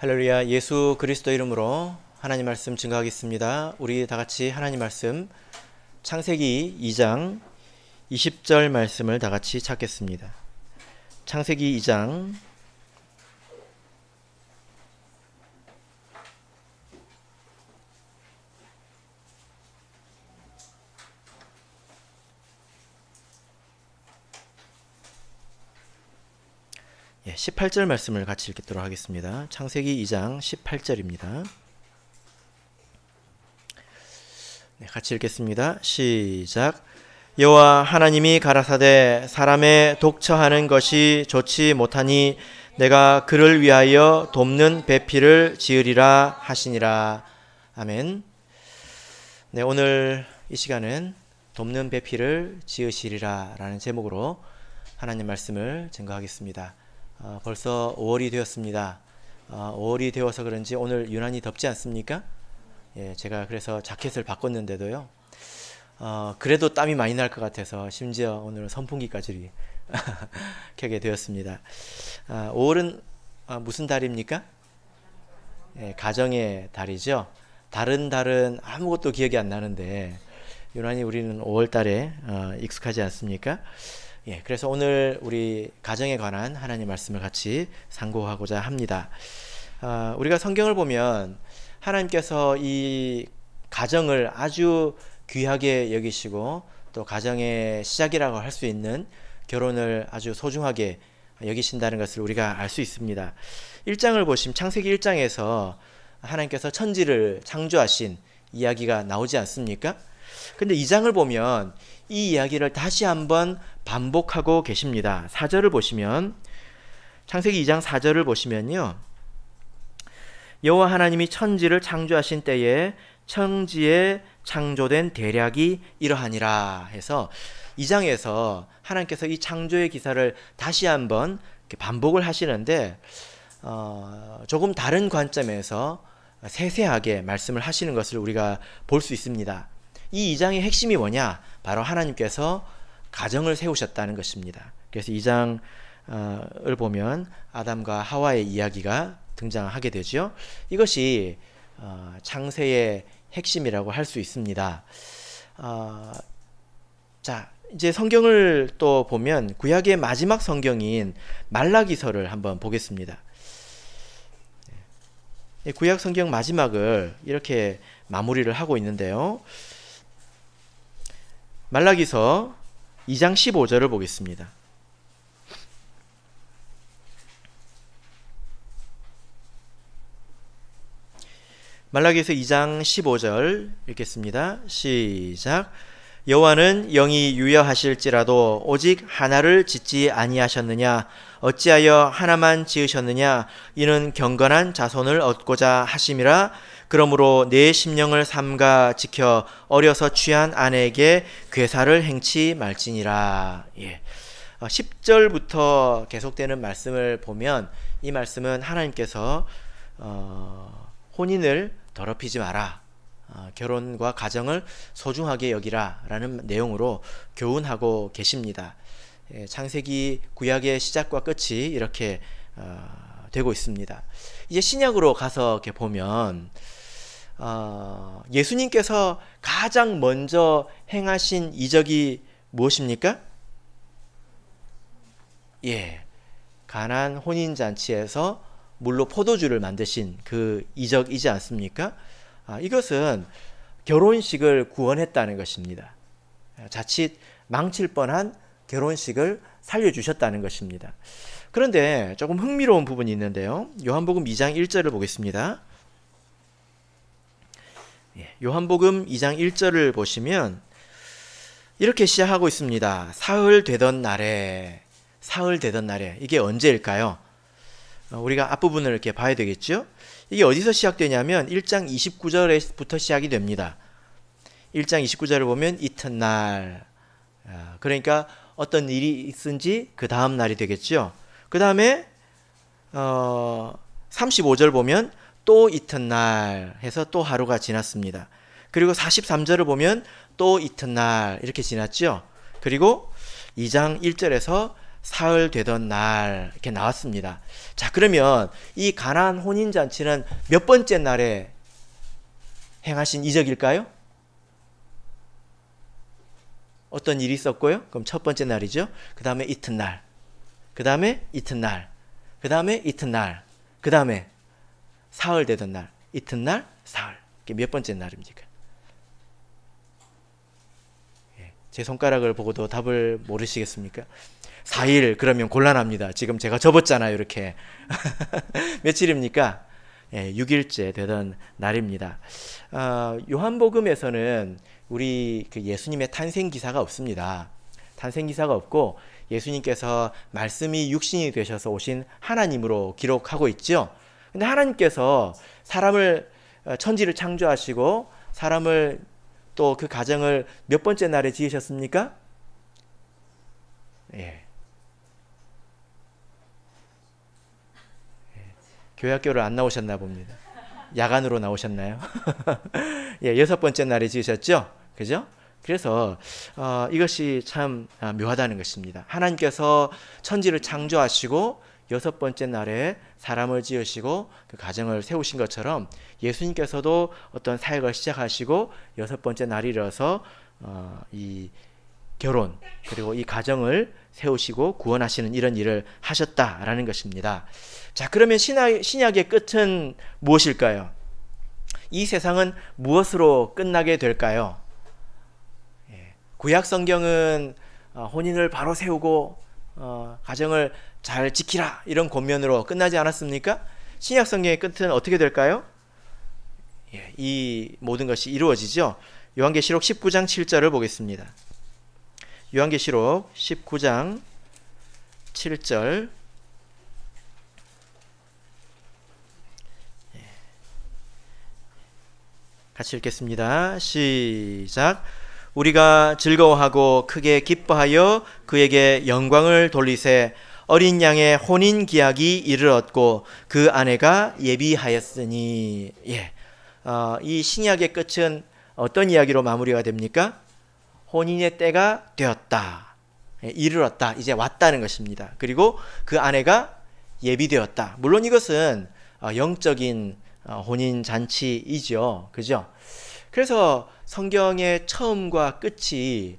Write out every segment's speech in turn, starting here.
할렐루야. 예수 그리스도 이름으로 하나님 말씀 증거하겠습니다. 우리 다 같이 하나님 말씀 창세기 2장 20절 말씀을 다 같이 찾겠습니다. 창세기 2장 18절 말씀을 같이 읽도록 하겠습니다. 창세기 2장 18절입니다. 같이 읽겠습니다. 시작. 여호와 하나님이 가라사대 사람의 독처하는 것이 좋지 못하니 내가 그를 위하여 돕는 배필을 지으리라 하시니라. 아멘. 네, 오늘 이 시간은 돕는 배필을 지으시리라 라는 제목으로 하나님 말씀을 증거하겠습니다. 벌써 5월이 되었습니다. 5월이 되어서 그런지 오늘 유난히 덥지 않습니까? 제가 그래서 자켓을 바꿨는데도요. 그래도 땀이 많이 날 것 같아서 심지어 오늘은 선풍기까지 켜게 되었습니다. 5월은 무슨 달입니까? 가정의 달이죠. 다른 달은 아무것도 기억이 안 나는데 유난히 우리는 5월 달에 익숙하지 않습니까? 그래서 오늘 우리 가정에 관한 하나님 말씀을 같이 상고하고자 합니다. 우리가 성경을 보면 하나님께서 이 가정을 아주 귀하게 여기시고 또 가정의 시작이라고 할 수 있는 결혼을 아주 소중하게 여기신다는 것을 우리가 알 수 있습니다. 1장을 보시면 창세기 1장에서 하나님께서 천지를 창조하신 이야기가 나오지 않습니까? 근데 2장을 보면 이 이야기를 다시 한번 반복하고 계십니다. 4절을 보시면 창세기 2장 4절을 보시면요. 여호와 하나님이 천지를 창조하신 때에 천지에 창조된 대략이 이러하니라 해서 2장에서 하나님께서 이 창조의 기사를 다시 한번 반복을 하시는데 조금 다른 관점에서 세세하게 말씀을 하시는 것을 우리가 볼 수 있습니다. 이 2장의 핵심이 뭐냐? 바로 하나님께서 가정을 세우셨다는 것입니다. 그래서 2장을 보면 아담과 하와의 이야기가 등장하게 되죠. 이것이 창세의 핵심이라고 할 수 있습니다. 자, 이제 성경을 또 보면 구약의 마지막 성경인 말라기서를 한번 보겠습니다. 구약 성경 마지막을 이렇게 마무리를 하고 있는데요. 말라기서 2장 15절을 보겠습니다. 말라기서 2장 15절 읽겠습니다. 시작. 여호와는 영이 유여하실지라도 오직 하나를 짓지 아니하셨느냐? 어찌하여 하나만 지으셨느냐? 이는 경건한 자손을 얻고자 하심이라. 그러므로 내 심령을 삼가 지켜 어려서 취한 아내에게 괴사를 행치 말지니라. 10절부터 계속되는 말씀을 보면 이 말씀은 하나님께서 혼인을 더럽히지 마라, 결혼과 가정을 소중하게 여기라 라는 내용으로 교훈하고 계십니다. 창세기 구약의 시작과 끝이 이렇게 되고 있습니다. 이제 신약으로 가서 이렇게 보면 예수님께서 가장 먼저 행하신 이적이 무엇입니까? 가나안 혼인잔치에서 물로 포도주를 만드신 그 이적이지 않습니까? 이것은 결혼식을 구원했다는 것입니다. 자칫 망칠 뻔한 결혼식을 살려주셨다는 것입니다. 그런데 조금 흥미로운 부분이 있는데요. 요한복음 2장 1절을 보겠습니다. 요한복음 2장 1절을 보시면 이렇게 시작하고 있습니다. 사흘 되던 날에 이게 언제일까요? 우리가 앞부분을 이렇게 봐야 되겠죠? 이게 어디서 시작되냐면 1장 29절부터 시작이 됩니다. 1장 29절을 보면 이튿날, 그러니까 어떤 일이 있은지 그 다음 날이 되겠죠. 그 다음에 35절 보면 또 이튿날 해서 또 하루가 지났습니다. 그리고 43절을 보면 또 이튿날 이렇게 지났죠. 그리고 2장 1절에서 사흘 되던 날 이렇게 나왔습니다. 자, 그러면 이 가나안 혼인 잔치는 몇 번째 날에 행하신 이적일까요? 어떤 일이 있었고요? 그럼 첫 번째 날이죠. 그 다음에 이튿날, 그 다음에 이튿날, 그 다음에 이튿날, 그 다음에 사흘 되던 날, 이튿날, 사흘. 이게 몇 번째 날입니까? 제 손가락을 보고도 답을 모르시겠습니까? 4일 그러면 곤란합니다. 지금 제가 접었잖아요, 이렇게. 며칠입니까? 6일째 되던 날입니다. 요한복음에서는 우리 그 예수님의 탄생 기사가 없습니다. 탄생 기사가 없고 예수님께서 말씀이 육신이 되셔서 오신 하나님으로 기록하고 있죠. 근데 하나님께서 사람을 천지를 창조하시고 사람을 또 그 가정을 몇 번째 날에 지으셨습니까? 교회 학교를 안 나오셨나 봅니다. 야간으로 나오셨나요? 여섯 번째 날에 지으셨죠? 그죠? 그래서 이것이 참 묘하다는 것입니다. 하나님께서 천지를 창조하시고 여섯 번째 날에 사람을 지으시고 그 가정을 세우신 것처럼 예수님께서도 어떤 사역을 시작하시고 여섯 번째 날이라서 이 결혼 그리고 이 가정을 세우시고 구원하시는 이런 일을 하셨다라는 것입니다. 자, 그러면 신약의 끝은 무엇일까요? 이 세상은 무엇으로 끝나게 될까요? 구약 성경은 혼인을 바로 세우고 가정을 잘 지키라 이런 권면으로 끝나지 않았습니까? 신약 성경의 끝은 어떻게 될까요? 이 모든 것이 이루어지죠. 요한계시록 19장 7절을 보겠습니다. 요한계시록 19장 7절 같이 읽겠습니다. 시작. 우리가 즐거워하고 크게 기뻐하여 그에게 영광을 돌리세 어린 양의 혼인 기약이 이르렀고 그 아내가 예비하였으니. 이 신약의 끝은 어떤 이야기로 마무리가 됩니까? 혼인의 때가 되었다. 이르렀다. 이제 왔다는 것입니다. 그리고 그 아내가 예비되었다. 물론 이것은 영적인 혼인 잔치이죠. 그죠? 그래서 성경의 처음과 끝이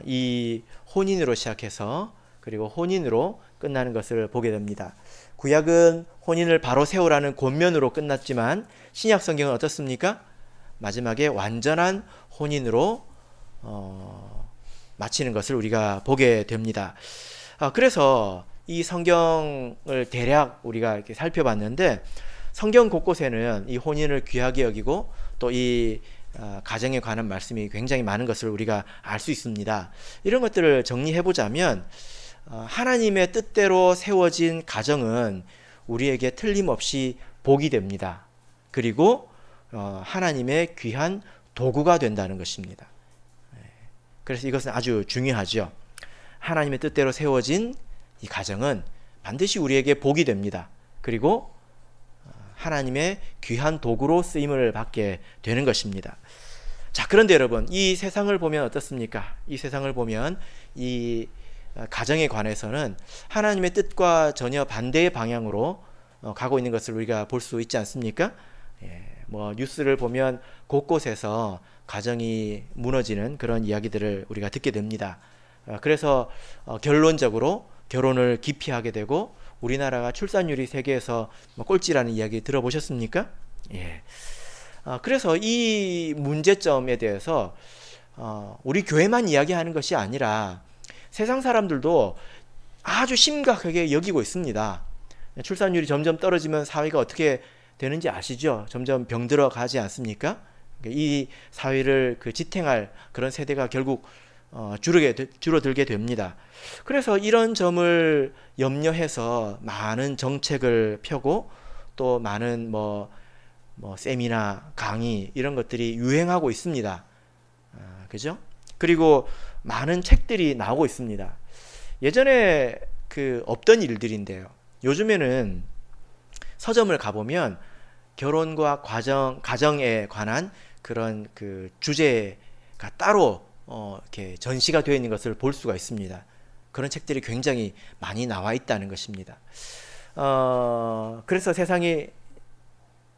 이 혼인으로 시작해서 그리고 혼인으로 끝나는 것을 보게 됩니다. 구약은 혼인을 바로 세우라는 권면으로 끝났지만 신약 성경은 어떻습니까? 마지막에 완전한 혼인으로 마치는 것을 우리가 보게 됩니다. 그래서 이 성경을 대략 우리가 이렇게 살펴봤는데 성경 곳곳에는 이 혼인을 귀하게 여기고 또 이 가정에 관한 말씀이 굉장히 많은 것을 우리가 알 수 있습니다. 이런 것들을 정리해 보자면 하나님의 뜻대로 세워진 가정은 우리에게 틀림없이 복이 됩니다. 그리고 하나님의 귀한 도구가 된다는 것입니다. 그래서 이것은 아주 중요하죠. 하나님의 뜻대로 세워진 이 가정은 반드시 우리에게 복이 됩니다. 그리고 하나님의 귀한 도구로 쓰임을 받게 되는 것입니다. 자, 그런데 여러분, 이 세상을 보면 어떻습니까? 이 세상을 보면 이 가정에 관해서는 하나님의 뜻과 전혀 반대의 방향으로 가고 있는 것을 우리가 볼 수 있지 않습니까? 뉴스를 보면 곳곳에서 가정이 무너지는 그런 이야기들을 우리가 듣게 됩니다. 그래서 결론적으로 결혼을 기피하게 되고 우리나라가 출산율이 세계에서 꼴찌라는 이야기 들어보셨습니까? 그래서 이 문제점에 대해서 우리 교회만 이야기하는 것이 아니라 세상 사람들도 아주 심각하게 여기고 있습니다. 출산율이 점점 떨어지면 사회가 어떻게 되는지 아시죠? 점점 병들어 가지 않습니까? 이 사회를 지탱할 그런 세대가 결국 줄어들게 됩니다. 그래서 이런 점을 염려해서 많은 정책을 펴고 또 많은 세미나 강의 이런 것들이 유행하고 있습니다. 그죠? 그리고 많은 책들이 나오고 있습니다. 예전에 없던 일들인데요. 요즘에는 서점을 가보면 결혼과 가정에 관한 그런 주제가 따로 이렇게 전시가 되어 있는 것을 볼 수가 있습니다. 그런 책들이 굉장히 많이 나와 있다는 것입니다. 그래서 세상이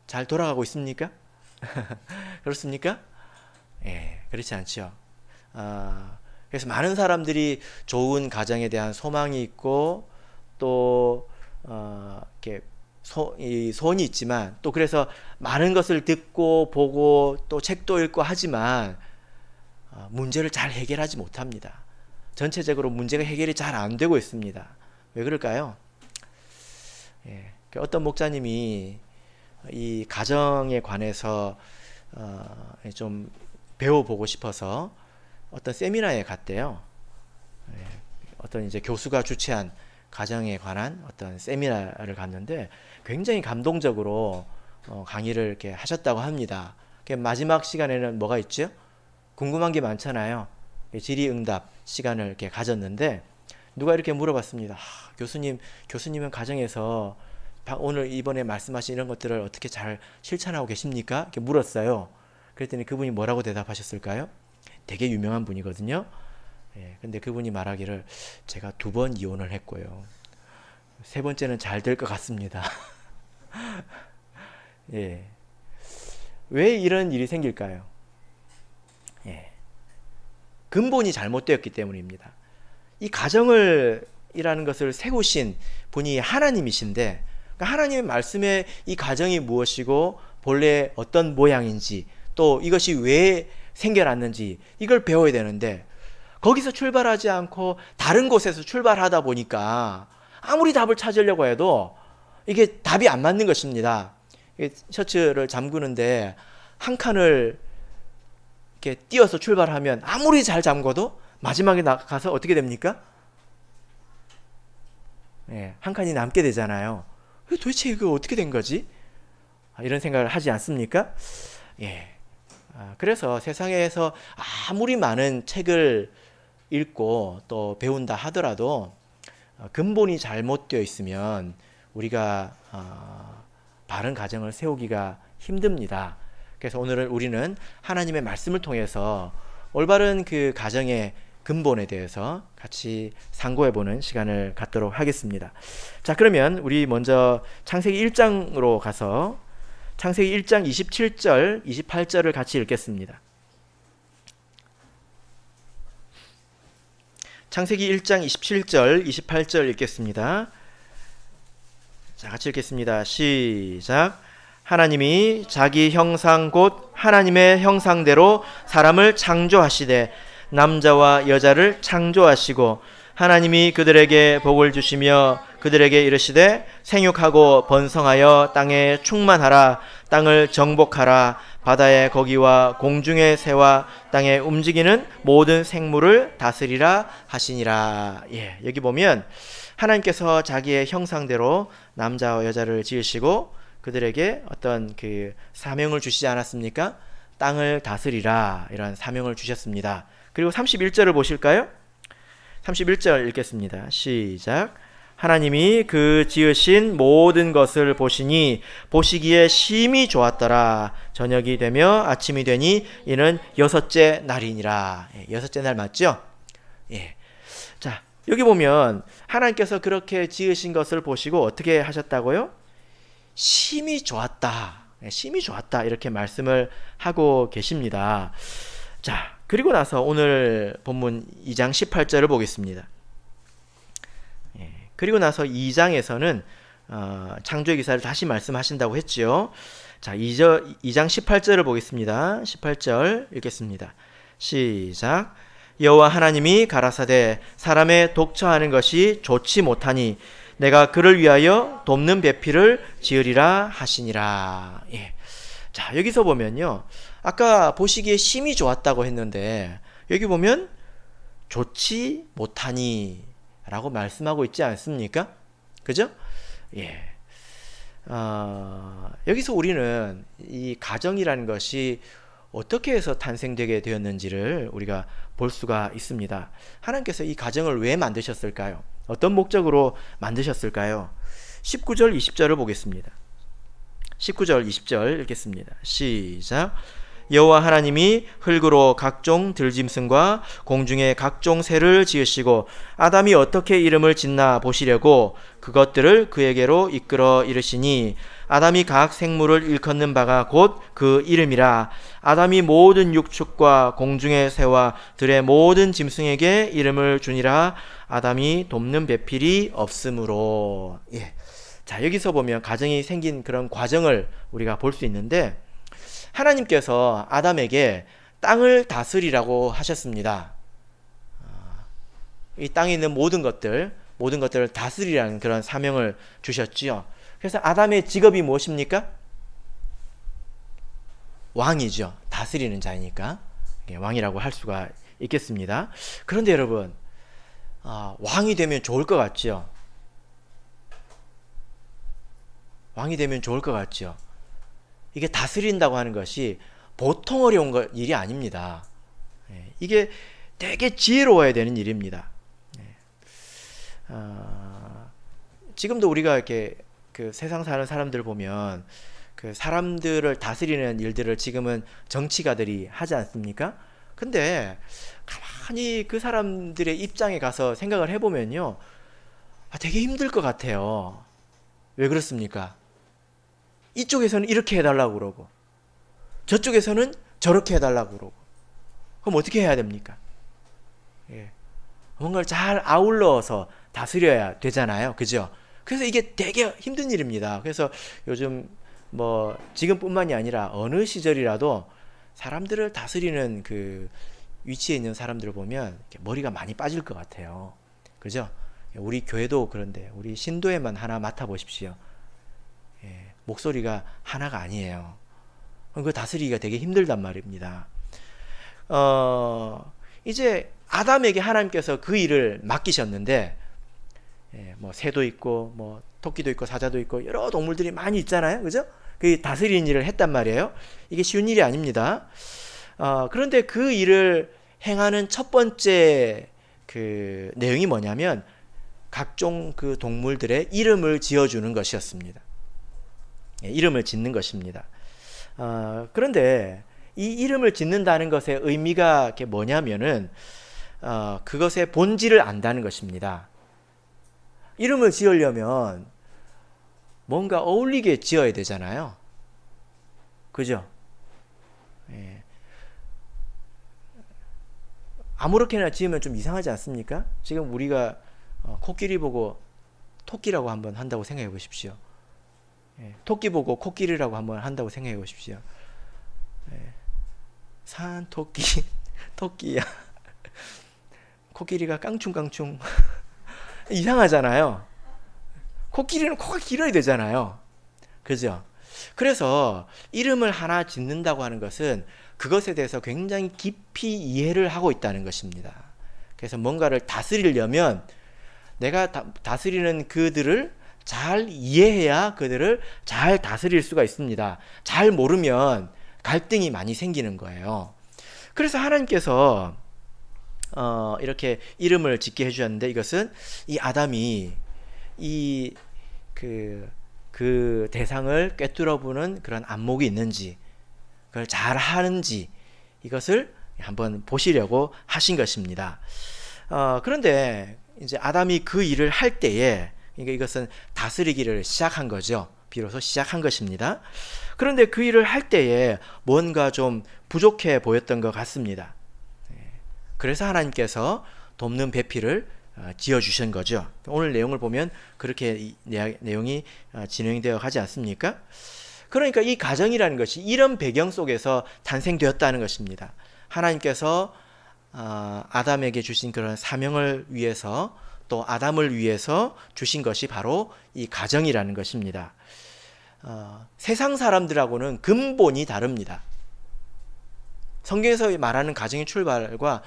잘 돌아가고 있습니까? 그렇습니까? 예, 그렇지 않죠. 그래서 많은 사람들이 좋은 가정에 대한 소망이 있고 또 이렇게 소원이 있지만 또 그래서 많은 것을 듣고 보고 또 책도 읽고 하지만 문제를 잘 해결하지 못합니다. 전체적으로 문제가 해결이 잘 안 되고 있습니다. 왜 그럴까요? 예, 어떤 목사님이 이 가정에 관해서 좀 배워보고 싶어서 어떤 세미나에 갔대요. 예, 어떤 이제 교수가 주최한 가정에 관한 어떤 세미나를 갔는데 굉장히 감동적으로 강의를 이렇게 하셨다고 합니다. 마지막 시간에는 뭐가 있죠? 궁금한 게 많잖아요. 질의응답 시간을 이렇게 가졌는데 누가 이렇게 물어봤습니다. 교수님은 가정에서 오늘 이번에 말씀하신 이런 것들을 어떻게 잘 실천하고 계십니까? 이렇게 물었어요. 그랬더니 그분이 뭐라고 대답하셨을까요? 되게 유명한 분이거든요. 예, 근데 그분이 말하기를 제가 2번 이혼을 했고요. 3번째는 잘 될 것 같습니다. 예. 왜 이런 일이 생길까요? 예. 근본이 잘못되었기 때문입니다. 이 가정을 이라는 것을 세우신 분이 하나님이신데 그러니까 하나님의 말씀에 이 가정이 무엇이고 본래 어떤 모양인지 또 이것이 왜 생겨났는지 이걸 배워야 되는데 거기서 출발하지 않고 다른 곳에서 출발하다 보니까 아무리 답을 찾으려고 해도 이게 답이 안 맞는 것입니다. 셔츠를 잠그는데 한 칸을 이렇게 띄어서 출발하면 아무리 잘 잠궈도 마지막에 가서 어떻게 됩니까? 예, 한 칸이 남게 되잖아요. 도대체 이거 어떻게 된 거지? 이런 생각을 하지 않습니까? 예. 그래서 세상에서 아무리 많은 책을 읽고 또 배운다 하더라도 근본이 잘못되어 있으면 우리가 바른 가정을 세우기가 힘듭니다. 그래서 오늘은 우리는 하나님의 말씀을 통해서 올바른 그 가정의 근본에 대해서 같이 상고해보는 시간을 갖도록 하겠습니다. 자, 그러면 우리 먼저 창세기 1장으로 가서 창세기 1장 27절, 28절을 같이 읽겠습니다. 창세기 1장 27절, 28절 읽겠습니다. 자, 같이 읽겠습니다. 시작. 하나님이 자기 형상 곧 하나님의 형상대로 사람을 창조하시되 남자와 여자를 창조하시고 하나님이 그들에게 복을 주시며 그들에게 이르시되 생육하고 번성하여 땅에 충만하라. 땅을 정복하라. 바다의 거기와 공중의 새와 땅에 움직이는 모든 생물을 다스리라 하시니라. 예, 여기 보면 하나님께서 자기의 형상대로 남자와 여자를 지으시고 그들에게 어떤 그 사명을 주시지 않았습니까? 땅을 다스리라 이런 사명을 주셨습니다. 그리고 31절을 보실까요? 31절 읽겠습니다. 시작. 하나님이 그 지으신 모든 것을 보시니 보시기에 심히 좋았더라. 저녁이 되며 아침이 되니 이는 6째 날이니라. 예, 6째 날 맞죠? 예. 자, 여기 보면 하나님께서 그렇게 지으신 것을 보시고 어떻게 하셨다고요? 심히 좋았다. 예, 심히 좋았다. 이렇게 말씀을 하고 계십니다. 자, 그리고 나서 오늘 본문 2장 18절을 보겠습니다. 예, 그리고 나서 2장에서는 창조의 기사를 다시 말씀하신다고 했죠. 자, 2장 18절을 보겠습니다. 18절 읽겠습니다. 시작. 여호와 하나님이 가라사대 사람의 독처하는 것이 좋지 못하니 내가 그를 위하여 돕는 배필을 지으리라 하시니라. 예. 자, 여기서 보면요. 아까 보시기에 심히 좋았다고 했는데 여기 보면 좋지 못하니 라고 말씀하고 있지 않습니까? 그죠? 예. 여기서 우리는 이 가정이라는 것이 어떻게 해서 탄생되게 되었는지를 우리가 볼 수가 있습니다. 하나님께서 이 가정을 왜 만드셨을까요? 어떤 목적으로 만드셨을까요? 19절 20절을 보겠습니다. 19절 20절 읽겠습니다. 시작. 여호와 하나님이 흙으로 각종 들짐승과 공중의 각종 새를 지으시고 아담이 어떻게 이름을 짓나 보시려고 그것들을 그에게로 이끌어 이르시니 아담이 각 생물을 일컫는 바가 곧 그 이름이라. 아담이 모든 육축과 공중의 새와 들의 모든 짐승에게 이름을 주니라. 아담이 돕는 배필이 없으므로. 예. 자, 여기서 보면 가정이 생긴 그런 과정을 우리가 볼 수 있는데, 하나님께서 아담에게 땅을 다스리라고 하셨습니다. 이 땅에 있는 모든 것들을 다스리라는 그런 사명을 주셨지요. 그래서 아담의 직업이 무엇입니까? 왕이죠. 다스리는 자이니까 왕이라고 할 수가 있겠습니다. 그런데 여러분, 왕이 되면 좋을 것 같죠? 왕이 되면 좋을 것 같죠? 이게 다스린다고 하는 것이 보통 어려운 일이 아닙니다. 이게 되게 지혜로워야 되는 일입니다. 지금도 우리가 이렇게 그 세상 사는 사람들 보면 그 사람들을 다스리는 일들을 지금은 정치가들이 하지 않습니까? 근데 가만히 그 사람들의 입장에 가서 생각을 해보면요, 되게 힘들 것 같아요. 왜 그렇습니까? 이쪽에서는 이렇게 해달라고 그러고 저쪽에서는 저렇게 해달라고 그러고. 그럼 어떻게 해야 됩니까? 뭔가를 잘 아울러서 다스려야 되잖아요. 그죠? 그래서 이게 되게 힘든 일입니다. 그래서 요즘 뭐 지금뿐만이 아니라 어느 시절이라도 사람들을 다스리는 그 위치에 있는 사람들을 보면 머리가 많이 빠질 것 같아요. 그죠? 우리 교회도 그런데 우리 신도에만 하나 맡아보십시오. 목소리가 하나가 아니에요. 그거 다스리기가 되게 힘들단 말입니다. 이제 아담에게 하나님께서 그 일을 맡기셨는데, 뭐 새도 있고 뭐 토끼도 있고 사자도 있고 여러 동물들이 많이 있잖아요. 그죠? 그 다스리는 일을 했단 말이에요. 이게 쉬운 일이 아닙니다. 그런데 그 일을 행하는 첫 번째 그 내용이 뭐냐면 각종 그 동물들의 이름을 지어주는 것이었습니다. 이름을 짓는 것입니다. 그런데 이 이름을 짓는다는 것의 의미가 뭐냐면은 그것의 본질을 안다는 것입니다. 이름을 지으려면 뭔가 어울리게 지어야 되잖아요. 그죠? 아무렇게나 지으면 좀 이상하지 않습니까? 지금 우리가 코끼리 보고 토끼라고 한번 한다고 생각해 보십시오. 토끼 보고 코끼리라고 한번 한다고 생각해 보십시오. 산 토끼 토끼야. 코끼리가 깡충깡충. 이상하잖아요. 코끼리는 코가 길어야 되잖아요. 그죠? 그래서 이름을 하나 짓는다고 하는 것은 그것에 대해서 굉장히 깊이 이해를 하고 있다는 것입니다. 그래서 뭔가를 다스리려면 내가 다스리는 그들을 잘 이해해야 그들을 잘 다스릴 수가 있습니다. 잘 모르면 갈등이 많이 생기는 거예요. 그래서 하나님께서 이렇게 이름을 짓게 해주셨는데, 이것은 이 아담이 그 대상을 꿰뚫어보는 그런 안목이 있는지, 그걸 잘 하는지, 이것을 한번 보시려고 하신 것입니다. 그런데 이제 아담이 그 일을 할 때에, 그러니까 이것은 다스리기를 시작한 거죠. 비로소 시작한 것입니다. 그런데 그 일을 할 때에 뭔가 좀 부족해 보였던 것 같습니다. 그래서 하나님께서 돕는 배필을 지어주신 거죠. 오늘 내용을 보면 그렇게 내용이 진행되어 가지 않습니까? 그러니까 이 가정이라는 것이 이런 배경 속에서 탄생되었다는 것입니다. 하나님께서 아담에게 주신 그런 사명을 위해서, 또 아담을 위해서 주신 것이 바로 이 가정이라는 것입니다. 세상 사람들하고는 근본이 다릅니다. 성경에서 말하는 가정의 출발과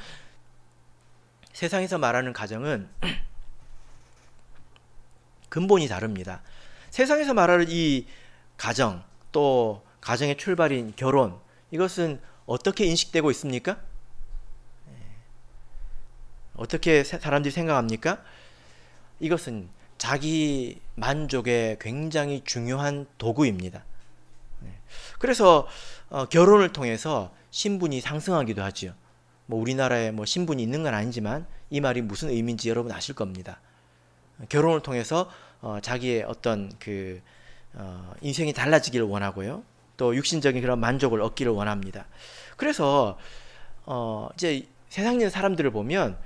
세상에서 말하는 가정은 근본이 다릅니다. 세상에서 말하는 이 가정, 또 가정의 출발인 결혼, 이것은 어떻게 인식되고 있습니까? 어떻게 사람들이 생각합니까? 이것은 자기 만족에 굉장히 중요한 도구입니다. 그래서 결혼을 통해서 신분이 상승하기도 하지요. 뭐 우리나라에 뭐 신분이 있는 건 아니지만 이 말이 무슨 의미인지 여러분 아실 겁니다. 결혼을 통해서 자기의 어떤 인생이 달라지기를 원하고요. 또 육신적인 그런 만족을 얻기를 원합니다. 그래서 이제 세상에 있는 사람들을 보면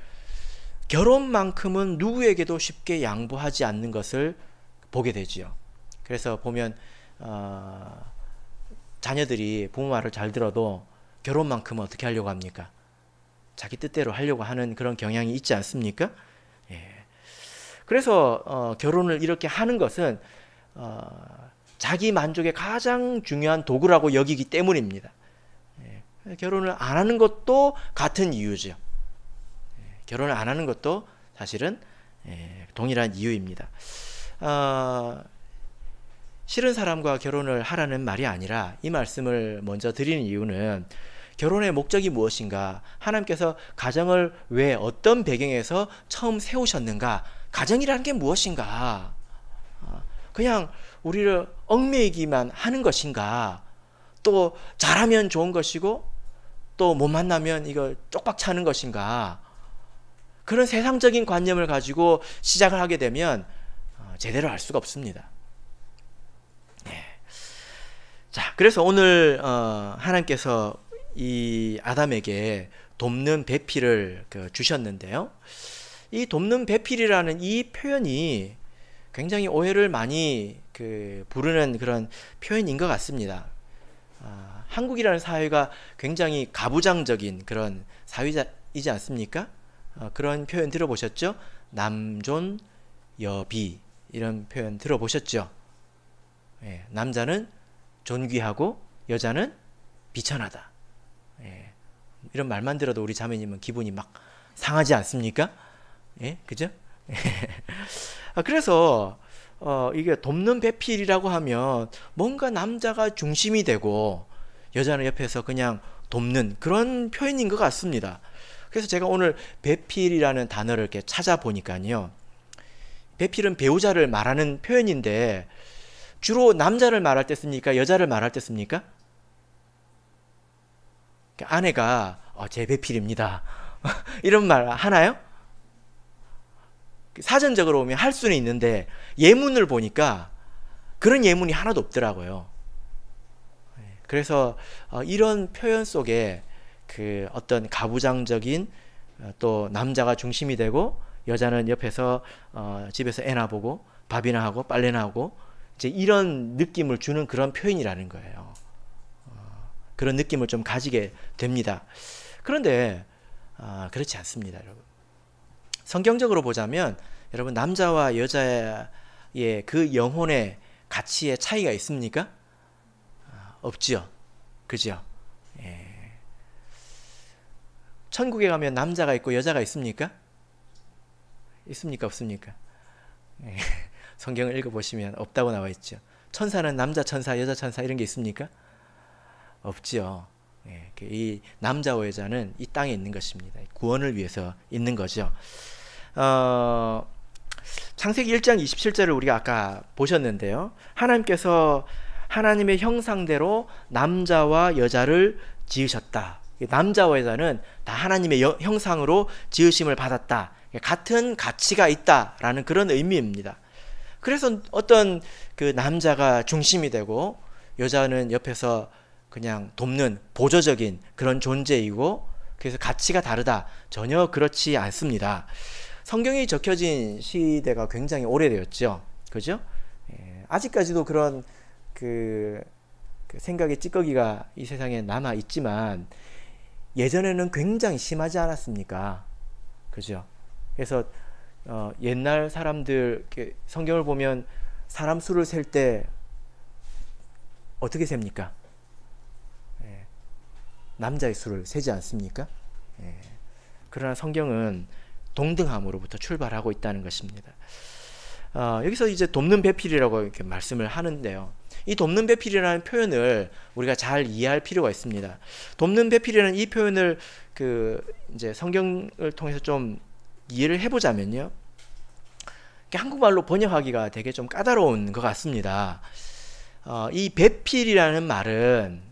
결혼만큼은 누구에게도 쉽게 양보하지 않는 것을 보게 되지요. 그래서 보면 자녀들이 부모 말을 잘 들어도 결혼만큼은 어떻게 하려고 합니까? 자기 뜻대로 하려고 하는 그런 경향이 있지 않습니까? 예. 그래서 결혼을 이렇게 하는 것은 자기 만족의 가장 중요한 도구라고 여기기 때문입니다. 예. 결혼을 안 하는 것도 같은 이유죠. 예. 결혼을 안 하는 것도 사실은 동일한 이유입니다. 싫은 사람과 결혼을 하라는 말이 아니라 이 말씀을 먼저 드리는 이유는 결혼의 목적이 무엇인가, 하나님께서 가정을 왜 어떤 배경에서 처음 세우셨는가, 가정이라는 게 무엇인가, 그냥 우리를 얽매이기만 하는 것인가, 또 잘하면 좋은 것이고 또 못 만나면 이거 쪽박 차는 것인가, 그런 세상적인 관념을 가지고 시작을 하게 되면 제대로 알 수가 없습니다. 자, 그래서 오늘 하나님께서 이 아담에게 돕는 배필을 주셨는데요. 이 돕는 배필이라는 이 표현이 굉장히 오해를 많이 부르는 그런 표현인 것 같습니다. 한국이라는 사회가 굉장히 가부장적인 그런 사회이지 않습니까? 그런 표현 들어보셨죠? 남존 여비, 이런 표현 들어보셨죠? 예, 남자는 존귀하고 여자는 비천하다. 예, 이런 말만 들어도 우리 자매님은 기분이 막 상하지 않습니까? 예, 그죠? 그래서 이게 돕는 배필이라고 하면 뭔가 남자가 중심이 되고 여자는 옆에서 그냥 돕는 그런 표현인 것 같습니다. 그래서 제가 오늘 배필이라는 단어를 이렇게 찾아보니까요, 배필은 배우자를 말하는 표현인데 주로 남자를 말할 때 씁니까? 여자를 말할 때 씁니까? 아내가 제 배필입니다 이런 말 하나요? 사전적으로 보면 할 수는 있는데 예문을 보니까 그런 예문이 하나도 없더라고요. 그래서 이런 표현 속에 어떤 가부장적인, 또 남자가 중심이 되고 여자는 옆에서 집에서 애나 보고 밥이나 하고 빨래나 하고 이제 이런 느낌을 주는 그런 표현이라는 거예요. 그런 느낌을 좀 가지게 됩니다. 그런데 그렇지 않습니다, 여러분. 성경적으로 보자면 여러분, 남자와 여자의 그 영혼의 가치의 차이가 있습니까? 없지요. 그죠? 예. 천국에 가면 남자가 있고 여자가 있습니까? 있습니까? 없습니까? 예. 성경을 읽어보시면 없다고 나와 있죠. 천사는 남자 천사, 여자 천사 이런 게 있습니까? 없지요. 예. 이 남자와 여자는 이 땅에 있는 것입니다. 구원을 위해서 있는 거죠. 창세기 1장 27절을 우리가 아까 보셨는데요. 하나님께서 하나님의 형상대로 남자와 여자를 지으셨다. 남자와 여자는 다 하나님의 형상으로 지으심을 받았다. 같은 가치가 있다라는 그런 의미입니다. 그래서 어떤 남자가 중심이 되고 여자는 옆에서 그냥 돕는 보조적인 그런 존재이고, 그래서 가치가 다르다. 전혀 그렇지 않습니다. 성경이 적혀진 시대가 굉장히 오래되었죠. 그죠? 아직까지도 그런 생각의 찌꺼기가 이 세상에 남아 있지만 예전에는 굉장히 심하지 않았습니까? 그죠? 그래서 옛날 사람들 성경을 보면 사람 수를 셀 때 어떻게 셉니까? 남자의 수를 세지 않습니까? 그러나 성경은 동등함으로부터 출발하고 있다는 것입니다. 여기서 이제 돕는 배필이라고 이렇게 말씀을 하는데요. 이 돕는 배필이라는 표현을 우리가 잘 이해할 필요가 있습니다. 돕는 배필이라는 이 표현을 이제 성경을 통해서 좀 이해를 해보자면요, 한국말로 번역하기가 되게 좀 까다로운 것 같습니다. 이 배필이라는 말은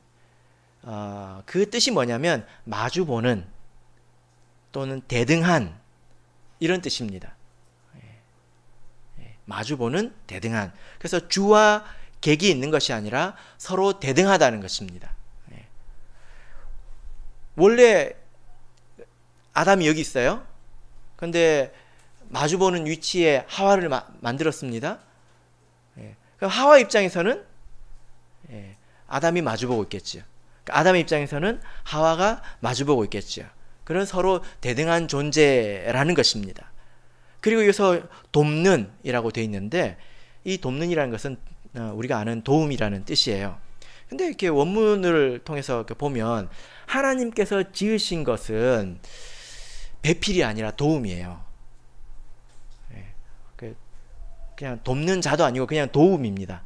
그 뜻이 뭐냐면 마주보는 또는 대등한 이런 뜻입니다. 마주보는 대등한. 그래서 주와 객이 있는 것이 아니라 서로 대등하다는 것입니다. 원래 아담이 여기 있어요. 근데 마주보는 위치에 하와를 만들었습니다. 그럼 하와 입장에서는 아담이 마주보고 있겠죠. 아담의 입장에서는 하와가 마주보고 있겠죠. 그런 서로 대등한 존재라는 것입니다. 그리고 여기서 돕는 이라고 되어 있는데 이 돕는이라는 것은 우리가 아는 도움이라는 뜻이에요. 근데 이렇게 원문을 통해서 보면 하나님께서 지으신 것은 배필이 아니라 도움이에요. 그냥 돕는 자도 아니고 그냥 도움입니다.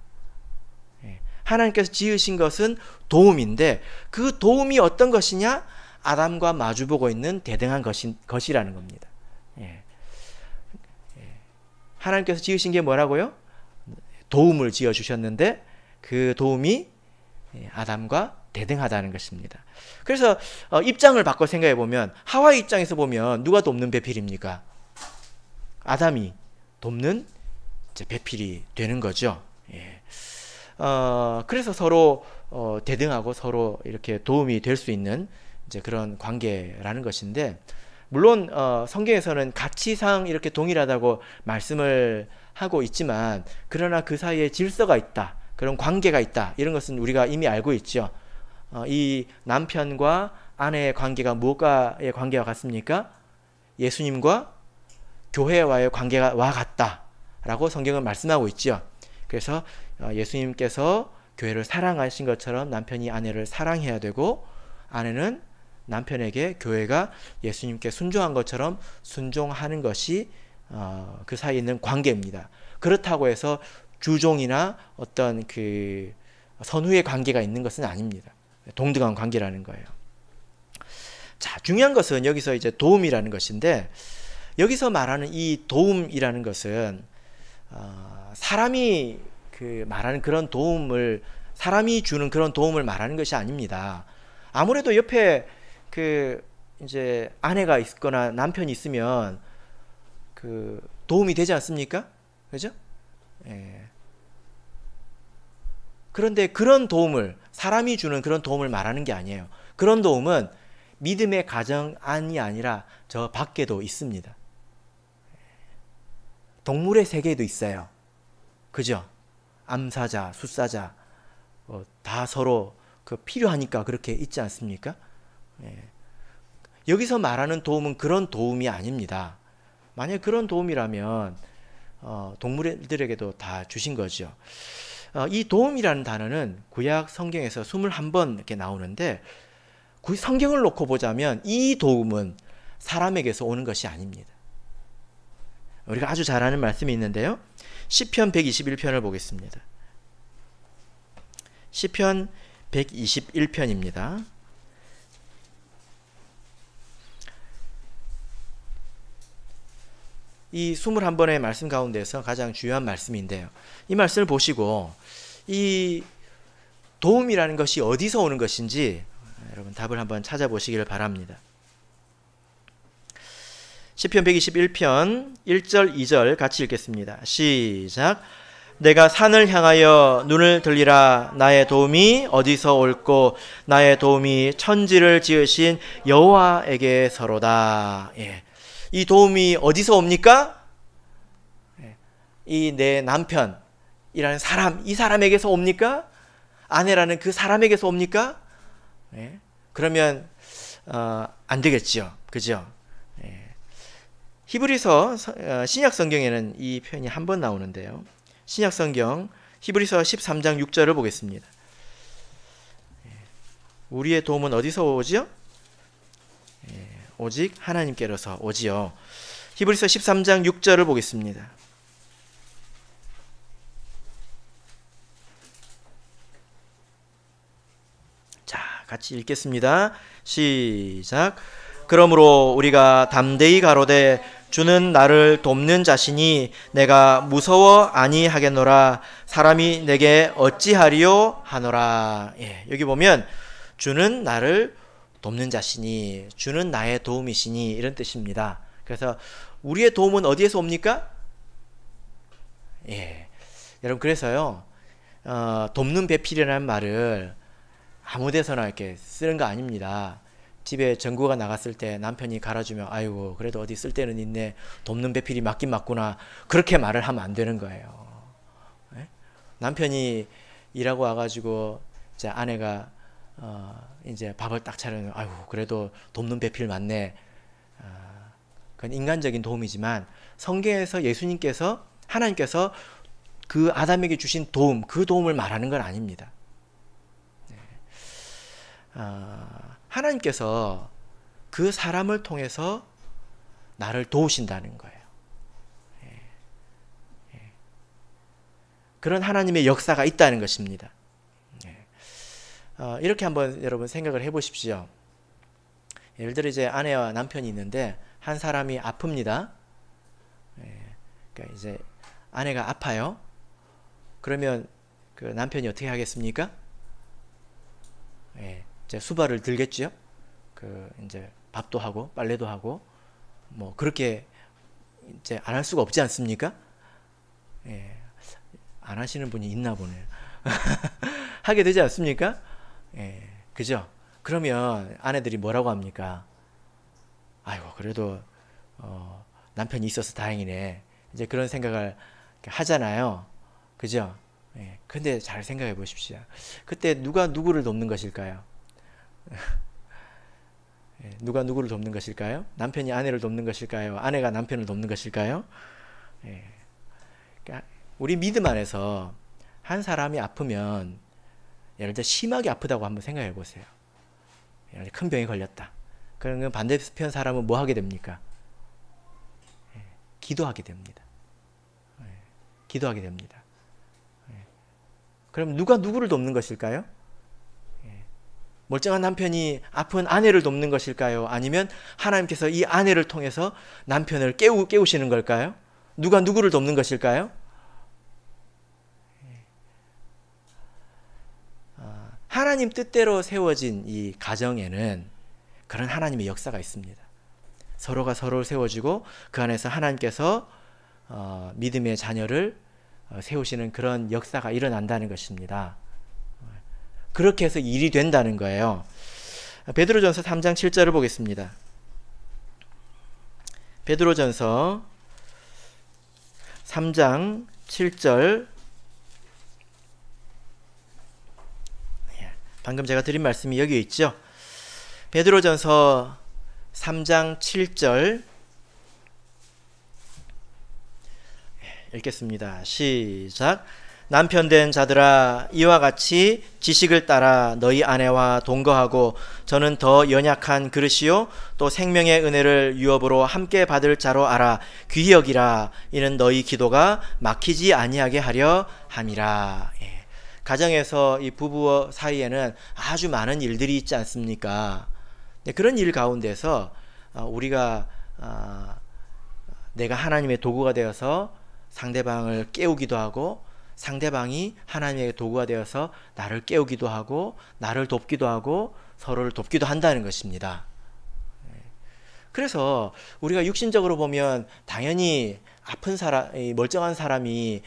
하나님께서 지으신 것은 도움인데 그 도움이 어떤 것이냐? 아담과 마주보고 있는 대등한 것이라는 겁니다. 하나님께서 지으신 게 뭐라고요? 도움을 지어주셨는데 그 도움이 아담과 대등하다는 것입니다. 그래서 입장을 바꿔 생각해 보면 하와의 입장에서 보면 누가 돕는 배필입니까? 아담이 돕는 배필이 되는 거죠. 그래서 서로 대등하고 서로 이렇게 도움이 될 수 있는 이제 그런 관계라는 것인데, 물론 성경에서는 가치상 이렇게 동일하다고 말씀을 하고 있지만 그러나 그 사이에 질서가 있다, 그런 관계가 있다, 이런 것은 우리가 이미 알고 있죠. 이 남편과 아내의 관계가 무엇과의 관계와 같습니까? 예수님과 교회와의 관계와 같다라고 성경은 말씀하고 있죠. 그래서 예수님께서 교회를 사랑하신 것처럼 남편이 아내를 사랑해야 되고, 아내는 남편에게 교회가 예수님께 순종한 것처럼 순종하는 것이 그 사이에 있는 관계입니다. 그렇다고 해서 주종이나 어떤 그 선후의 관계가 있는 것은 아닙니다. 동등한 관계라는 거예요. 자, 중요한 것은 여기서 이제 도움이라는 것인데, 여기서 말하는 이 도움이라는 것은 사람이 그 말하는 그런 도움을, 사람이 주는 그런 도움을 말하는 것이 아닙니다. 아무래도 옆에 그 이제 아내가 있거나 남편이 있으면 그 도움이 되지 않습니까? 그죠? 그런데 그런 도움을, 사람이 주는 그런 도움을 말하는 게 아니에요. 그런 도움은 믿음의 가정 안이 아니라 저 밖에도 있습니다. 동물의 세계에도 있어요. 그죠? 암사자, 숫사자 다 서로 그 필요하니까 그렇게 있지 않습니까? 여기서 말하는 도움은 그런 도움이 아닙니다. 만약 그런 도움이라면 동물들에게도 다 주신 거죠. 이 도움이라는 단어는 구약 성경에서 21번 이렇게 나오는데, 성경을 놓고 보자면 이 도움은 사람에게서 오는 것이 아닙니다. 우리가 아주 잘 아는 말씀이 있는데요. 시편 121편을 보겠습니다. 시편 121편입니다. 이 21번의 말씀 가운데서 가장 중요한 말씀인데요. 이 말씀을 보시고 이 도움이라는 것이 어디서 오는 것인지 여러분 답을 한번 찾아보시기를 바랍니다. 시편 121편 1절 2절 같이 읽겠습니다. 시작. 내가 산을 향하여 눈을 들리라. 나의 도움이 어디서 올꼬? 나의 도움이 천지를 지으신 여호와에게서로다. 이 도움이 어디서 옵니까? 이 내 남편이라는 사람, 이 사람에게서 옵니까? 아내라는 그 사람에게서 옵니까? 그러면 안 되겠죠. 그죠? 히브리서 신약 성경에는 이 표현이 한 번 나오는데요. 신약 성경 히브리서 13장 6절을 보겠습니다. 우리의 도움은 어디서 오지요? 오직 하나님께로서 오지요. 히브리서 13장 6절을 보겠습니다. 자, 같이 읽겠습니다. 시작. 그러므로 우리가 담대히 가로되 주는 나를 돕는 자시니 내가 무서워 아니하겠노라. 사람이 내게 어찌하리요 하노라. 여기 보면 주는 나를 돕는 자시니, 주는 나의 도움이시니, 이런 뜻입니다. 그래서 우리의 도움은 어디에서 옵니까? 예, 여러분, 그래서요, 돕는 배필이라는 말을 아무 데서나 이렇게 쓰는 거 아닙니다. 집에 전구가 나갔을 때 남편이 갈아주면 아이고 그래도 어디 쓸 데는 있네, 돕는 배필이 맞긴 맞구나, 그렇게 말을 하면 안 되는 거예요. 네? 남편이 일하고 와가지고 이제 아내가 이제 밥을 딱 차려면 아이고 그래도 돕는 배필 맞네, 그건 인간적인 도움이지만 성경에서 예수님께서, 하나님께서 그 아담에게 주신 도움, 그 도움을 말하는 건 아닙니다. 하나님께서 그 사람을 통해서 나를 도우신다는 거예요. 그런 하나님의 역사가 있다는 것입니다. 이렇게 한번 여러분 생각을 해보십시오. 예를 들어 이제 아내와 남편이 있는데 한 사람이 아픕니다. 그러니까 이제 아내가 아파요. 그러면 그 남편이 어떻게 하겠습니까? 이제 수발을 들겠죠. 그 이제 밥도 하고 빨래도 하고 뭐 그렇게 이제 안 할 수가 없지 않습니까? 안 하시는 분이 있나 보네요. 하게 되지 않습니까? 그죠? 그러면 아내들이 뭐라고 합니까? 아이고 그래도 남편이 있어서 다행이네, 이제 그런 생각을 하잖아요. 그죠? 근데 잘 생각해 보십시오. 그때 누가 누구를 돕는 것일까요? 누가 누구를 돕는 것일까요? 남편이 아내를 돕는 것일까요? 아내가 남편을 돕는 것일까요? 그러니까 우리 믿음 안에서 한 사람이 아프면, 예를 들어 심하게 아프다고 한번 생각해 보세요. 예를 들어 큰 병에 걸렸다. 그러면 반대편 사람은 뭐 하게 됩니까? 기도하게 됩니다. 기도하게 됩니다. 그럼 누가 누구를 돕는 것일까요? 멀쩡한 남편이 아픈 아내를 돕는 것일까요? 아니면 하나님께서 이 아내를 통해서 남편을 깨우시는 걸까요? 누가 누구를 돕는 것일까요? 하나님 뜻대로 세워진 이 가정에는 그런 하나님의 역사가 있습니다. 서로가 서로를 세워주고 그 안에서 하나님께서 믿음의 자녀를 세우시는 그런 역사가 일어난다는 것입니다. 그렇게 해서 일이 된다는 거예요. 베드로전서 3장 7절을 보겠습니다. 베드로전서 3장 7절, 방금 제가 드린 말씀이 여기 있죠. 베드로전서 3장 7절 읽겠습니다. 시작. 남편 된 자들아, 이와 같이 지식을 따라 너희 아내와 동거하고 저는 더 연약한 그릇이요 또 생명의 은혜를 유업으로 함께 받을 자로 알아 귀히 여기라. 이는 너희 기도가 막히지 아니하게 하려 함이라. 가정에서 이 부부 사이에는 아주 많은 일들이 있지 않습니까? 그런 일 가운데서 우리가 내가 하나님의 도구가 되어서 상대방을 깨우기도 하고 상대방이 하나님의 도구가 되어서 나를 깨우기도 하고 나를 돕기도 하고 서로를 돕기도 한다는 것입니다. 그래서 우리가 육신적으로 보면 당연히 아픈 사람, 멀쩡한 사람이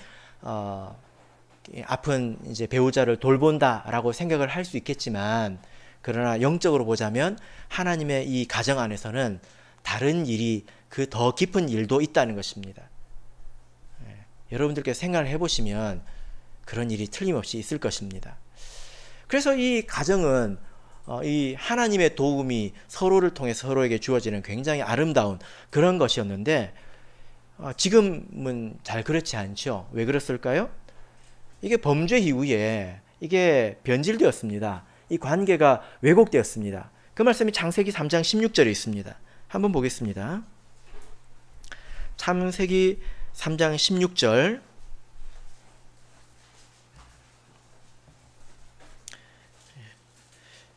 아픈 이제 배우자를 돌본다라고 생각을 할 수 있겠지만, 그러나 영적으로 보자면 하나님의 이 가정 안에서는 다른 일이, 그 더 깊은 일도 있다는 것입니다. 여러분들께서 생각을 해보시면 그런 일이 틀림없이 있을 것입니다. 그래서 이 가정은 이 하나님의 도움이 서로를 통해 서로에게 주어지는 굉장히 아름다운 그런 것이었는데, 지금은 잘 그렇지 않죠. 왜 그랬을까요? 이게 범죄 이후에 이게 변질되었습니다. 이 관계가 왜곡되었습니다. 그 말씀이 창세기 3장 16절에 있습니다. 한번 보겠습니다. 창세기 3장 16절.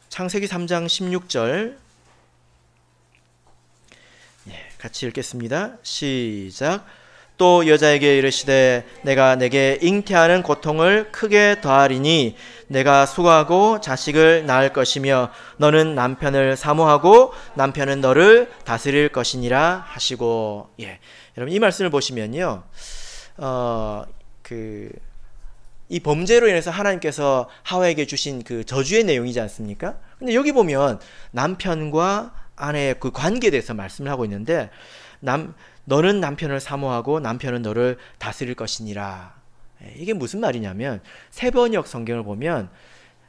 창세기 3장 16절. 같이 읽겠습니다. 시작. 또 여자에게 이르시되 내가 내게 잉태하는 고통을 크게 더하리니 내가 수고하고 자식을 낳을 것이며 너는 남편을 사모하고 남편은 너를 다스릴 것이니라 하시고. 여러분 이 말씀을 보시면요, 이 범죄로 인해서 하나님께서 하와에게 주신 그 저주의 내용이지 않습니까? 근데 여기 보면 남편과 아내의 그 관계에 대해서 말씀을 하고 있는데, 너는 남편을 사모하고 남편은 너를 다스릴 것이니라. 이게 무슨 말이냐면, 새번역 성경을 보면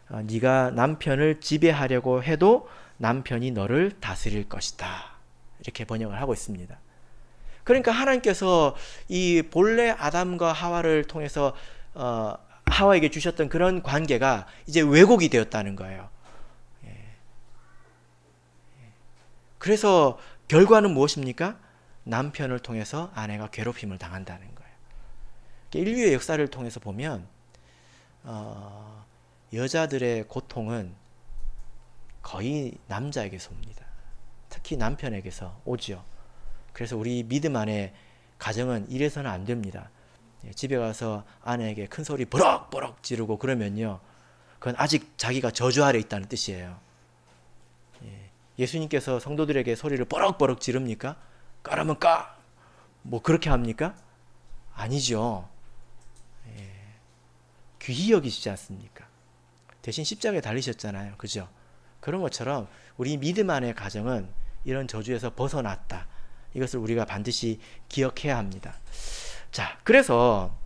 네가 남편을 지배하려고 해도 남편이 너를 다스릴 것이다, 이렇게 번역을 하고 있습니다. 그러니까 하나님께서 이 본래 아담과 하와를 통해서 하와에게 주셨던 그런 관계가 이제 왜곡이 되었다는 거예요. 그래서 결과는 무엇입니까? 남편을 통해서 아내가 괴롭힘을 당한다는 거예요. 인류의 역사를 통해서 보면 여자들의 고통은 거의 남자에게서 옵니다. 특히 남편에게서 오죠. 그래서 우리 믿음 안에 가정은 이래서는 안 됩니다. 집에 가서 아내에게 큰 소리 버럭버럭 지르고 그러면요, 그건 아직 자기가 저주 아래 있다는 뜻이에요. 예수님께서 성도들에게 소리를 버럭버럭 지릅니까? 까라면 까! 뭐 그렇게 합니까? 아니죠. 귀히 여기시지 않습니까? 대신 십자가에 달리셨잖아요. 그죠? 그런 것처럼 우리 믿음 안의 가정은 이런 저주에서 벗어났다. 이것을 우리가 반드시 기억해야 합니다. 자, 그래서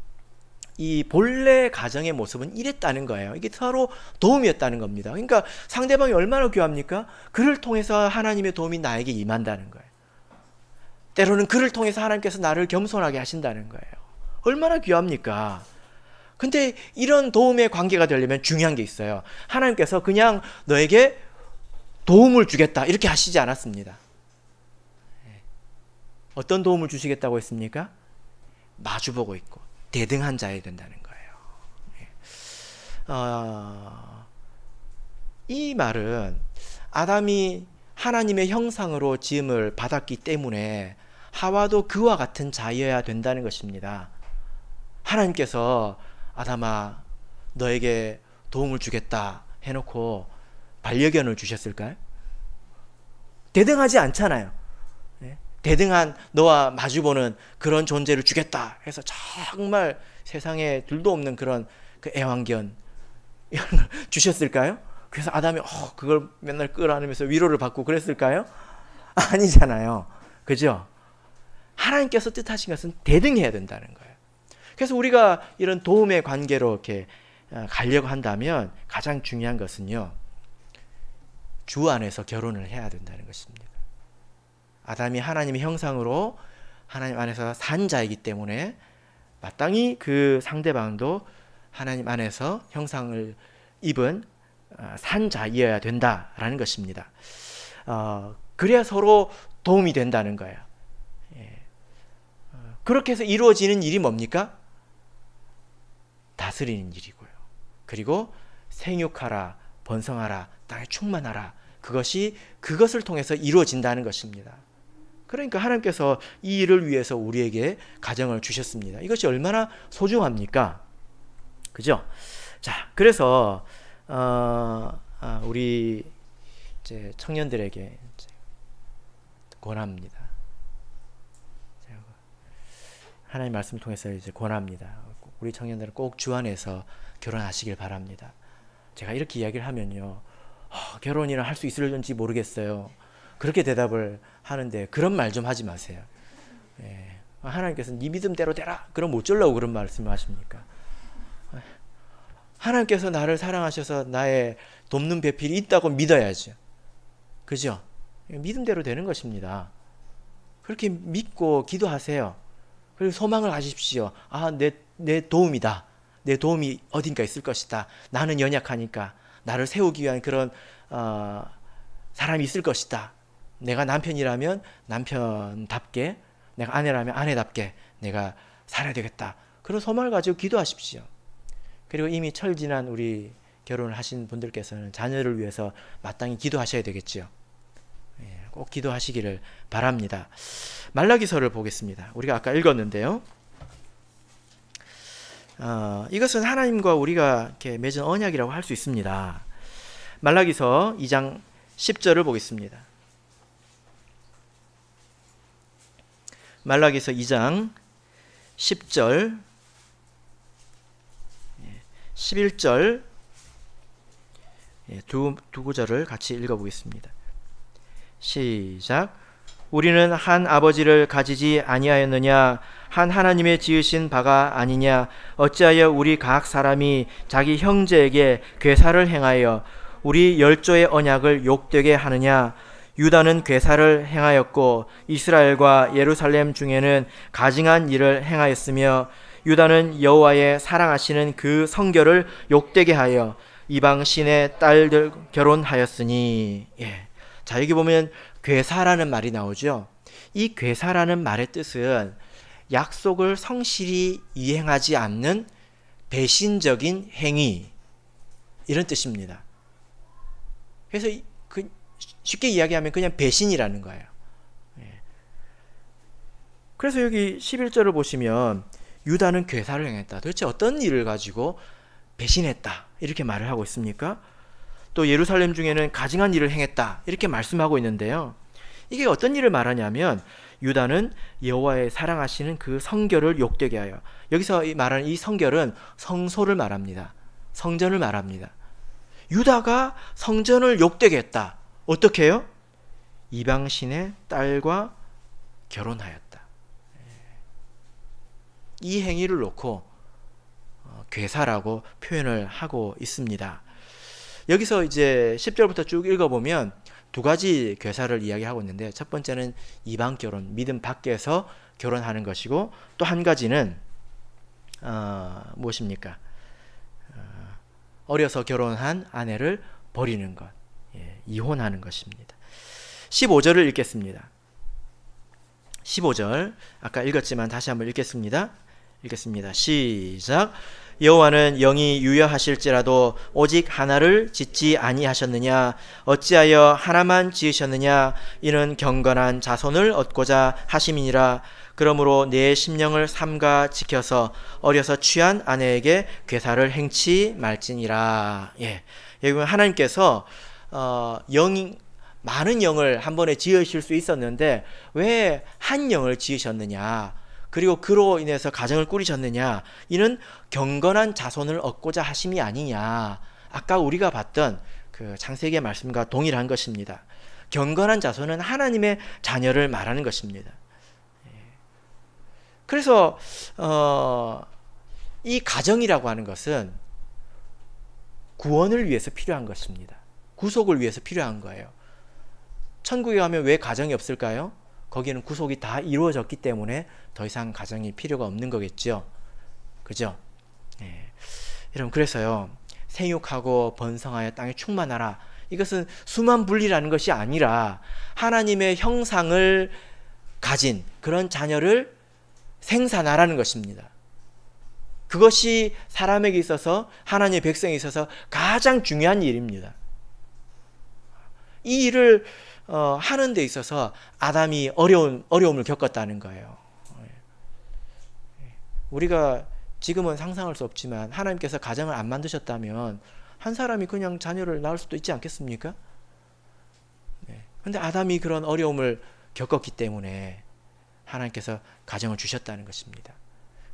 이 본래 가정의 모습은 이랬다는 거예요. 이게 서로 도움이었다는 겁니다. 그러니까 상대방이 얼마나 귀합니까? 그를 통해서 하나님의 도움이 나에게 임한다는 거예요. 때로는 그를 통해서 하나님께서 나를 겸손하게 하신다는 거예요. 얼마나 귀합니까? 근데 이런 도움의 관계가 되려면 중요한 게 있어요. 하나님께서 그냥 너에게 도움을 주겠다 이렇게 하시지 않았습니다. 어떤 도움을 주시겠다고 했습니까? 마주보고 있고 대등한 자여야 된다는 거예요. 이 말은 아담이 하나님의 형상으로 지음을 받았기 때문에 하와도 그와 같은 자여야 된다는 것입니다. 하나님께서 아담아 너에게 도움을 주겠다 해놓고 반려견을 주셨을까요? 대등하지 않잖아요. 대등한 너와 마주보는 그런 존재를 주겠다 해서 정말 세상에 둘도 없는 그런 그 애완견 이런 걸 주셨을까요? 그래서 아담이 그걸 맨날 끌어안으면서 위로를 받고 그랬을까요? 아니잖아요. 그죠? 하나님께서 뜻하신 것은 대등해야 된다는 거예요. 그래서 우리가 이런 도움의 관계로 이렇게 가려고 한다면 가장 중요한 것은요, 주 안에서 결혼을 해야 된다는 것입니다. 아담이 하나님의 형상으로 하나님 안에서 산 자이기 때문에 마땅히 그 상대방도 하나님 안에서 형상을 입은 산 자이어야 된다라는 것입니다. 그래야 서로 도움이 된다는 거예요. 그렇게 해서 이루어지는 일이 뭡니까? 다스리는 일이고요. 그리고 생육하라, 번성하라, 땅에 충만하라. 그것을 통해서 이루어진다는 것입니다. 그러니까 하나님께서 이 일을 위해서 우리에게 가정을 주셨습니다. 이것이 얼마나 소중합니까? 그죠? 자, 그래서 우리 이제 청년들에게 이제 권합니다. 하나님 말씀을 통해서 이제 권합니다. 우리 청년들은 꼭 주 안에서 결혼하시길 바랍니다. 제가 이렇게 이야기를 하면요, 결혼이나 할 수 있을지 모르겠어요. 그렇게 대답을 하는데 그런 말 좀 하지 마세요. 하나님께서 네 믿음대로 되라. 그럼 어쩌려고 그런 말씀을 하십니까? 하나님께서 나를 사랑하셔서 나의 돕는 배필이 있다고 믿어야죠. 그죠? 믿음대로 되는 것입니다. 그렇게 믿고 기도하세요. 그리고 소망을 가지십시오. 내 도움이다. 내 도움이 어딘가 있을 것이다. 나는 연약하니까 나를 세우기 위한 그런 사람이 있을 것이다. 내가 남편이라면 남편답게, 내가 아내라면 아내답게 내가 살아야 되겠다. 그런 소망을 가지고 기도하십시오. 그리고 이미 철진한 우리 결혼을 하신 분들께서는 자녀를 위해서 마땅히 기도하셔야 되겠지요. 꼭 기도하시기를 바랍니다. 말라기서를 보겠습니다. 우리가 아까 읽었는데요. 이것은 하나님과 우리가 이렇게 맺은 언약이라고 할 수 있습니다. 말라기서 2장 10절을 보겠습니다. 말라기서 2장 10절, 11절 두 구절을 같이 읽어보겠습니다. 시작. 우리는 한 아버지를 가지지 아니하였느냐? 한 하나님의 지으신 바가 아니냐? 어찌하여 우리 각 사람이 자기 형제에게 괴사를 행하여 우리 열조의 언약을 욕되게 하느냐? 유다는 괴사를 행하였고 이스라엘과 예루살렘 중에는 가증한 일을 행하였으며 유다는 여호와의 사랑하시는 그 성결을 욕되게 하여 이방 신의 딸들 결혼하였으니. 자, 여기 보면 괴사라는 말이 나오죠. 이 괴사라는 말의 뜻은 약속을 성실히 이행하지 않는 배신적인 행위, 이런 뜻입니다. 그래서 쉽게 이야기하면 그냥 배신이라는 거예요. 그래서 여기 11절을 보시면 유다는 괴사를 행했다. 도대체 어떤 일을 가지고 배신했다 이렇게 말을 하고 있습니까? 또 예루살렘 중에는 가증한 일을 행했다 이렇게 말씀하고 있는데요. 이게 어떤 일을 말하냐면 유다는 여호와의 사랑하시는 그 성결을 욕되게 하여, 여기서 말하는 이 성결은 성소를 말합니다. 성전을 말합니다. 유다가 성전을 욕되게 했다. 어떻게 해요? 이방신의 딸과 결혼하였다. 이 행위를 놓고 괴사라고 표현을 하고 있습니다. 여기서 이제 10절부터 쭉 읽어보면 두 가지 괴사를 이야기하고 있는데, 첫 번째는 이방 결혼, 믿음 밖에서 결혼하는 것이고, 또 한 가지는 무엇입니까? 어려서 결혼한 아내를 버리는 것, 이혼하는 것입니다. 15절을 읽겠습니다. 15절 아까 읽었지만 다시 한번 읽겠습니다. 시작. 여호와는 영이 유여하실지라도 오직 하나를 짓지 아니하셨느냐? 어찌하여 하나만 지으셨느냐? 이는 경건한 자손을 얻고자 하심이니라. 그러므로 내 심령을 삼가 지켜서 어려서 취한 아내에게 괴사를 행치 말지니라. 여기 보면 하나님께서 많은 영을 한 번에 지으실 수 있었는데 왜 한 영을 지으셨느냐? 그리고 그로 인해서 가정을 꾸리셨느냐? 이는 경건한 자손을 얻고자 하심이 아니냐. 아까 우리가 봤던 그 창세기의 말씀과 동일한 것입니다. 경건한 자손은 하나님의 자녀를 말하는 것입니다. 그래서 이 가정이라고 하는 것은 구원을 위해서 필요한 것입니다. 구속을 위해서 필요한 거예요. 천국에 가면 왜 가정이 없을까요? 거기는 구속이 다 이루어졌기 때문에 더 이상 가정이 필요가 없는 거겠죠. 그죠? 여러분, 그래서요, 생육하고 번성하여 땅에 충만하라. 이것은 수만분리라는 것이 아니라 하나님의 형상을 가진 그런 자녀를 생산하라는 것입니다. 그것이 사람에게 있어서, 하나님의 백성에 있어서 가장 중요한 일입니다. 이 일을 하는 데 있어서 아담이 어려움을 겪었다는 거예요. 우리가 지금은 상상할 수 없지만 하나님께서 가정을 안 만드셨다면 한 사람이 그냥 자녀를 낳을 수도 있지 않겠습니까? 그런데 아담이 그런 어려움을 겪었기 때문에 하나님께서 가정을 주셨다는 것입니다.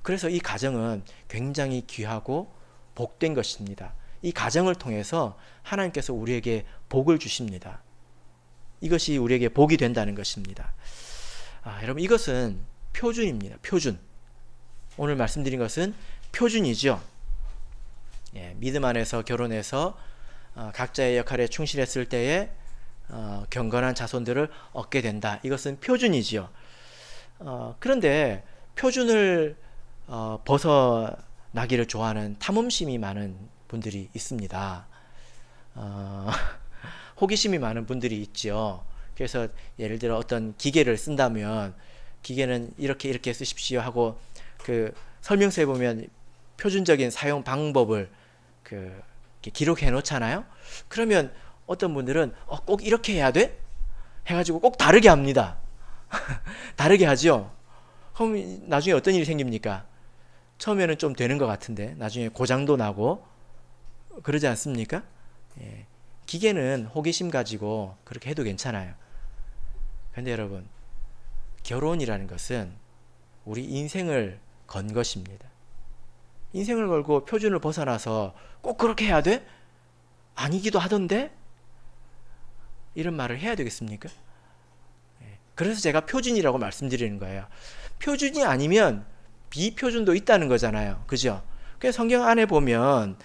그래서 이 가정은 굉장히 귀하고 복된 것입니다. 이 가정을 통해서 하나님께서 우리에게 복을 주십니다. 이것이 우리에게 복이 된다는 것입니다. 여러분, 이것은 표준입니다. 표준. 오늘 말씀드린 것은 표준이죠. 믿음 안에서 결혼해서 각자의 역할에 충실했을 때에 경건한 자손들을 얻게 된다. 이것은 표준이지요. 그런데 표준을 벗어나기를 좋아하는 탐험심이 많은 분들이 있습니다. 호기심이 많은 분들이 있죠. 그래서 예를 들어 어떤 기계를 쓴다면 기계는 이렇게 쓰십시오 하고 그 설명서에 보면 표준적인 사용 방법을 기록해 놓잖아요. 그러면 어떤 분들은 꼭 이렇게 해야 돼? 해가지고 꼭 다르게 합니다. 다르게 하죠. 그럼 나중에 어떤 일이 생깁니까? 처음에는 좀 되는 것 같은데 나중에 고장도 나고 그러지 않습니까? 예. 기계는 호기심 가지고 그렇게 해도 괜찮아요. 근데 여러분, 결혼이라는 것은 우리 인생을 건 것입니다. 인생을 걸고 표준을 벗어나서 꼭 그렇게 해야 돼? 아니기도 하던데? 이런 말을 해야 되겠습니까? 그래서 제가 표준이라고 말씀드리는 거예요. 표준이 아니면 비표준도 있다는 거잖아요. 그죠? 그래서 성경 안에 보면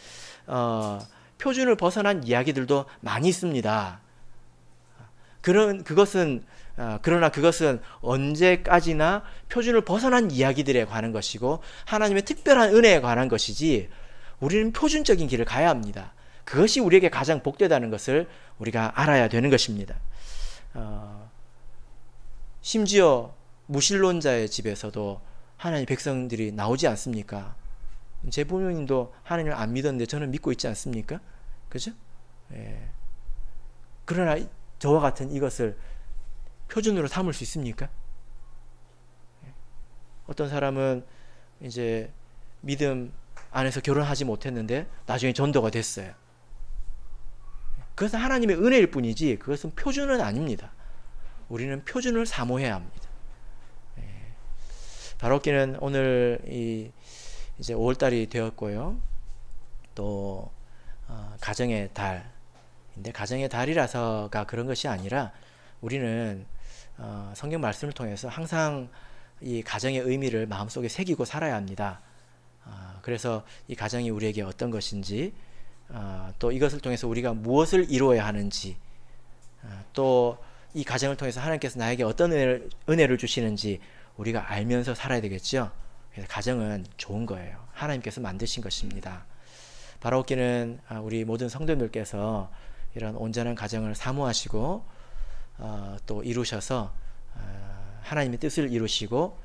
표준을 벗어난 이야기들도 많이 있습니다. 그러나 그것은 언제까지나 표준을 벗어난 이야기들에 관한 것이고 하나님의 특별한 은혜에 관한 것이지, 우리는 표준적인 길을 가야 합니다. 그것이 우리에게 가장 복되다는 것을 우리가 알아야 되는 것입니다. 심지어 무신론자의 집에서도 하나님의 백성들이 나오지 않습니까? 제 부모님도 하나님을 안 믿었는데 저는 믿고 있지 않습니까? 그죠? 예. 그러나 저와 같은 이것을 표준으로 삼을 수 있습니까? 어떤 사람은 이제 믿음 안에서 결혼하지 못했는데 나중에 전도가 됐어요. 그것은 하나님의 은혜일 뿐이지 그것은 표준은 아닙니다. 우리는 표준을 사모해야 합니다. 바로기는 오늘 이제 5월달이 되었고요. 또 가정의 달인데, 가정의 달이라서가 그런 것이 아니라 우리는 성경 말씀을 통해서 항상 이 가정의 의미를 마음속에 새기고 살아야 합니다. 그래서 이 가정이 우리에게 어떤 것인지, 또 이것을 통해서 우리가 무엇을 이루어야 하는지, 또 이 가정을 통해서 하나님께서 나에게 어떤 은혜를 주시는지 우리가 알면서 살아야 되겠죠. 그래서 가정은 좋은 거예요. 하나님께서 만드신 것입니다. 바라옵기는 우리 모든 성도님들께서 이런 온전한 가정을 사모하시고 또 이루셔서 하나님의 뜻을 이루시고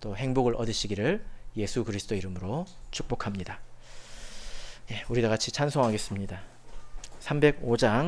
또 행복을 얻으시기를 예수 그리스도 이름으로 축복합니다. 우리 다 같이 찬송하겠습니다. 305장